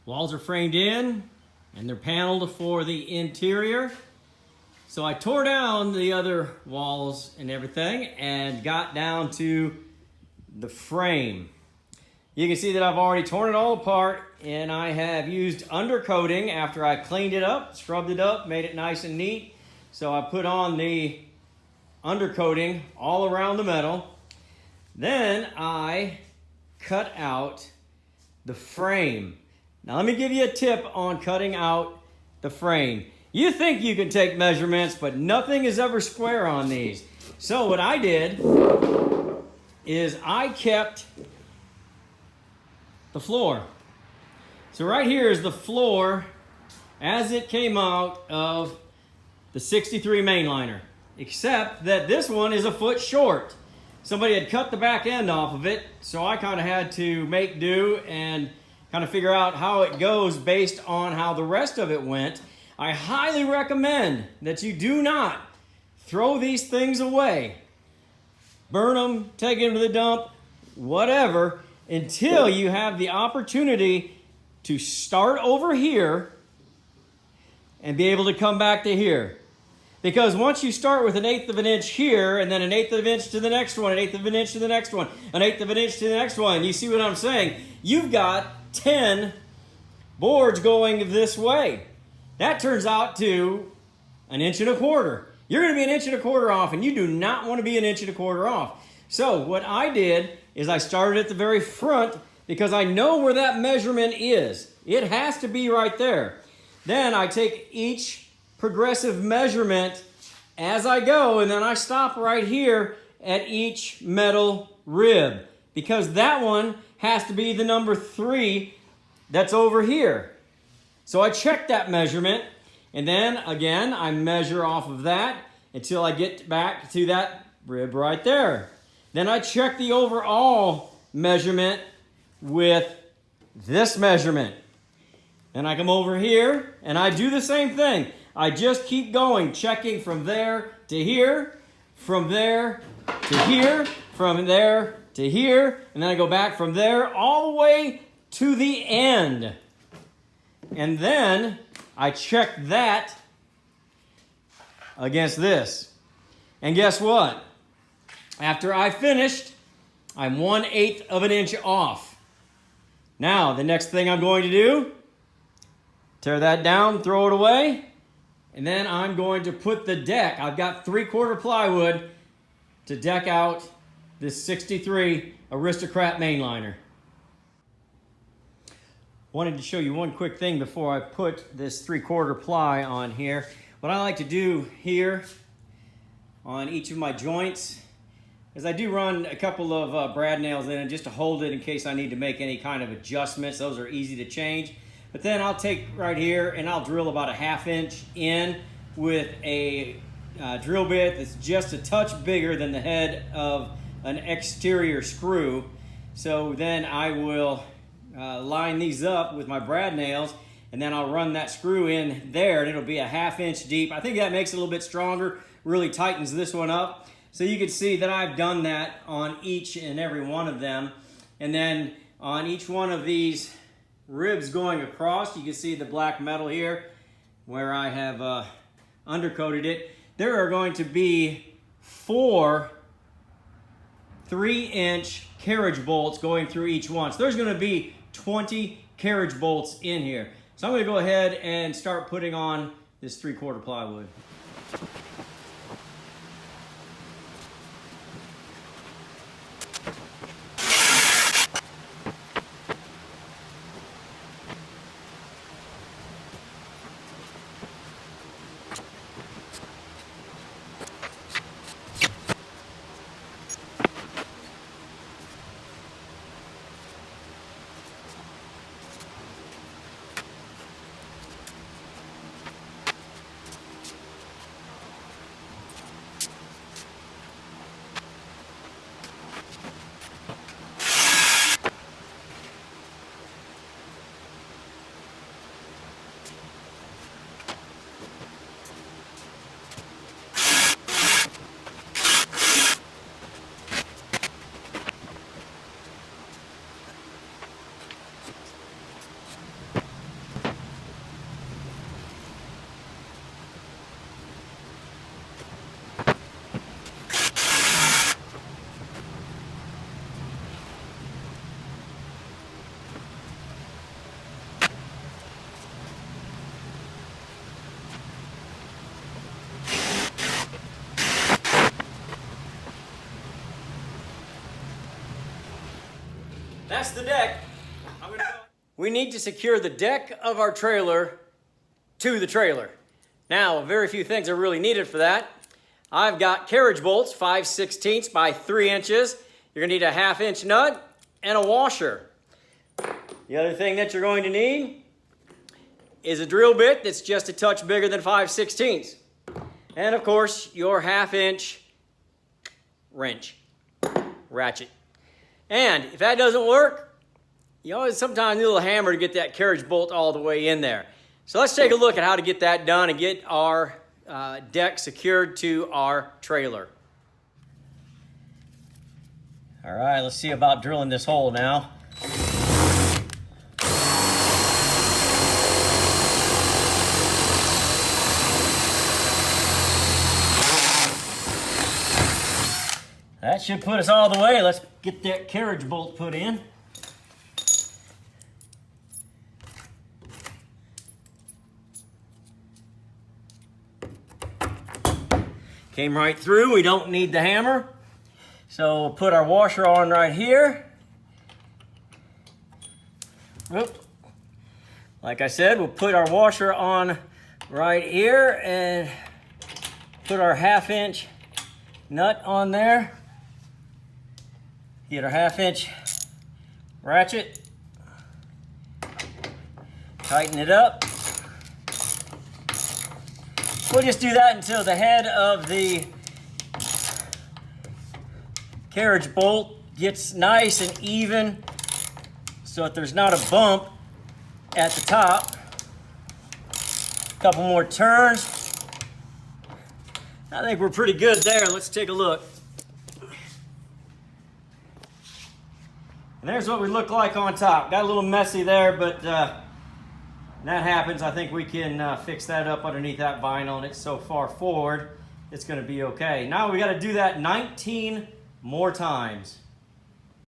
Walls are framed in and they're paneled for the interior. So I tore down the other walls and everything and got down to the frame. You can see that I've already torn it all apart, and I have used undercoating after I cleaned it up, scrubbed it up, made it nice and neat. So I put on the undercoating all around the metal. Then I cut out the frame. Now let me give you a tip on cutting out the frame. You think you can take measurements, but nothing is ever square on these. So what I did is I kept the floor. So right here is the floor as it came out of the 63 mainliner, except that this one is a foot short. Somebody had cut the back end off of it, so I kind of had to make do and kind of figure out how it goes based on how the rest of it went. I highly recommend that you do not throw these things away. Burn them, take them to the dump, whatever, until you have the opportunity to start over here and be able to come back to here. Because once you start with 1/8 of an inch here, and then 1/8 of an inch to the next one, 1/8 of an inch to the next one, 1/8 of an inch to the next one, you see what I'm saying? You've got 10 boards going this way. That turns out to 1 1/4 inches. You're going to be 1 1/4 inches off, and you do not want to be 1 1/4 inches off. So what I did is I started at the very front because I know where that measurement is. It has to be right there. Then I take each progressive measurement as I go, and then I stop right here at each metal rib because that one has to be the number 3 that's over here. So I check that measurement, and then again I measure off of that until I get back to that rib right there. Then I check the overall measurement with this measurement. Then I come over here and I do the same thing. I just keep going, checking from there to here, from there to here, from there to here, and then I go back from there all the way to the end. And then I check that against this. And guess what? After I finished, I'm 1/8 of an inch off. Now, the next thing I'm going to do, tear that down, throw it away, and then I'm going to put the deck. I've got 3/4 plywood to deck out this 63 Aristocrat mainliner. Wanted to show you one quick thing before I put this 3/4 ply on here. What I like to do here on each of my joints is I do run a couple of brad nails in it just to hold it in case I need to make any kind of adjustments. Those are easy to change. But then I'll take right here and I'll drill about a 1/2 inch in with a drill bit that's just a touch bigger than the head of an exterior screw. So then I will line these up with my brad nails, and then I'll run that screw in there, and it'll be a 1/2 inch deep. I think that makes it a little bit stronger, really tightens this one up. So you can see that I've done that on each and every one of them. And then on each one of these ribs going across, you can see the black metal here where I have undercoated it. There are going to be 4 3-inch carriage bolts going through each one. So there's going to be 20 carriage bolts in here. So I'm going to go ahead and start putting on this 3/4 plywood. That's the deck. We need to secure the deck of our trailer to the trailer. Now, very few things are really needed for that. I've got carriage bolts, 5/16 by 3 inches. You're gonna need a 1/2 inch nut and a washer. The other thing that you're going to need is a drill bit that's just a touch bigger than 5/16. And of course, your 1/2 inch wrench, ratchet. And if that doesn't work, you always sometimes need a little hammer to get that carriage bolt all the way in there. So let's take a look at how to get that done and get our deck secured to our trailer. All right, let's see about drilling this hole now. That should put us all the way. Let's get that carriage bolt put in. Came right through. We don't need the hammer. So we'll put our washer on right here. Oop. Like I said, we'll put our washer on right here and put our 1/2 inch nut on there. Get our 1/2 inch ratchet. Tighten it up. We'll just do that until the head of the carriage bolt gets nice and even so that there's not a bump at the top. A couple more turns. I think we're pretty good there. Let's take a look. And there's what we look like on top. Got a little messy there, but that happens. I think we can fix that up underneath that vinyl, and it's so far forward, it's gonna be okay. Now we gotta do that 19 more times.